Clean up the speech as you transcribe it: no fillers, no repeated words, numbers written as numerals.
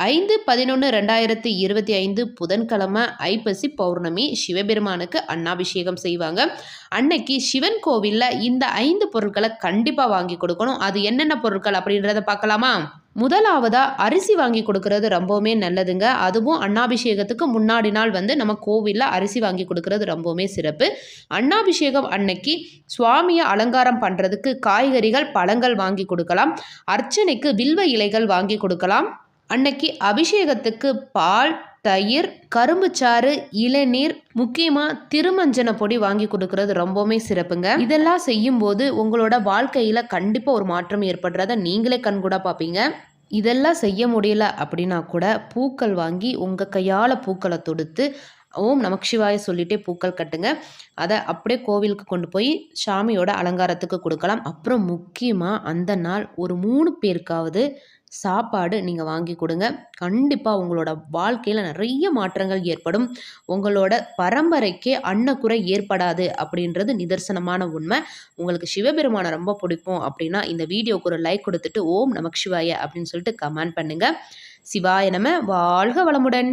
5/11/2025 புதன்கிழமை ஐப்பசி பௌர்ணமி சிவபெருமானுக்கு அன்னாபிஷேகம் செய்வாங்க. அன்னைக்கு சிவன் கோவிலில் இந்த 5 பொருட்களை கண்டிப்பாக வாங்கி கொடுக்கணும். அது என்னென்ன பொருட்கள் அப்படின்றத பார்க்கலாமா? முதலாவதா அரிசி வாங்கி கொடுக்கறது ரொம்பவுமே நல்லதுங்க. அதுவும் அன்னாபிஷேகத்துக்கு முன்னாடி நாள் நம்ம கோவிலில் அரிசி வாங்கி கொடுக்கறது ரொம்பவுமே சிறப்பு. அன்னாபிஷேகம் அன்னைக்கு சுவாமியை அலங்காரம் பண்ணுறதுக்கு காய்கறிகள் பழங்கள் வாங்கி கொடுக்கலாம். அர்ச்சனைக்கு வில்வ இலைகள் வாங்கி கொடுக்கலாம். அன்னைக்கு அபிஷேகத்துக்கு பால், தயிர், கரும்புச்சாறு, இளநீர், முக்கியமாக திருமஞ்சன பொடி வாங்கி கொடுக்கறது ரொம்பவுமே சிறப்புங்க. இதெல்லாம் செய்யும்போது உங்களோட வாழ்க்கையில் கண்டிப்பாக ஒரு மாற்றம் ஏற்படுறத நீங்களே கண்கூட பார்ப்பீங்க. இதெல்லாம் செய்ய முடியல அப்படின்னா கூட பூக்கள் வாங்கி உங்கள் கையால் பூக்களை தொடுத்து ஓம் நமச்சிவாய சொல்லிட்டே பூக்கள் கட்டுங்க. அதை அப்படியே கோவிலுக்கு கொண்டு போய் சாமியோட அலங்காரத்துக்கு கொடுக்கலாம். அப்புறம் முக்கியமாக அந்த நாள் ஒரு 3 பேருக்காவது சாப்பாடு நீங்கள் வாங்கி கொடுங்க. கண்டிப்பாக உங்களோட வாழ்க்கையில் நிறைய மாற்றங்கள் ஏற்படும். உங்களோட பரம்பரைக்கே அன்னக்குறை ஏற்படாது அப்படின்றது நிதர்சனமான உண்மை. உங்களுக்கு சிவபெருமானை ரொம்ப பிடிக்கும் அப்படின்னா இந்த வீடியோக்கு ஒரு லைக் கொடுத்துட்டு ஓம் நமச்சிவாய அப்படின்னு சொல்லிட்டு கமெண்ட் பண்ணுங்கள். சிவாய நம. வாழ்க வளமுடன்.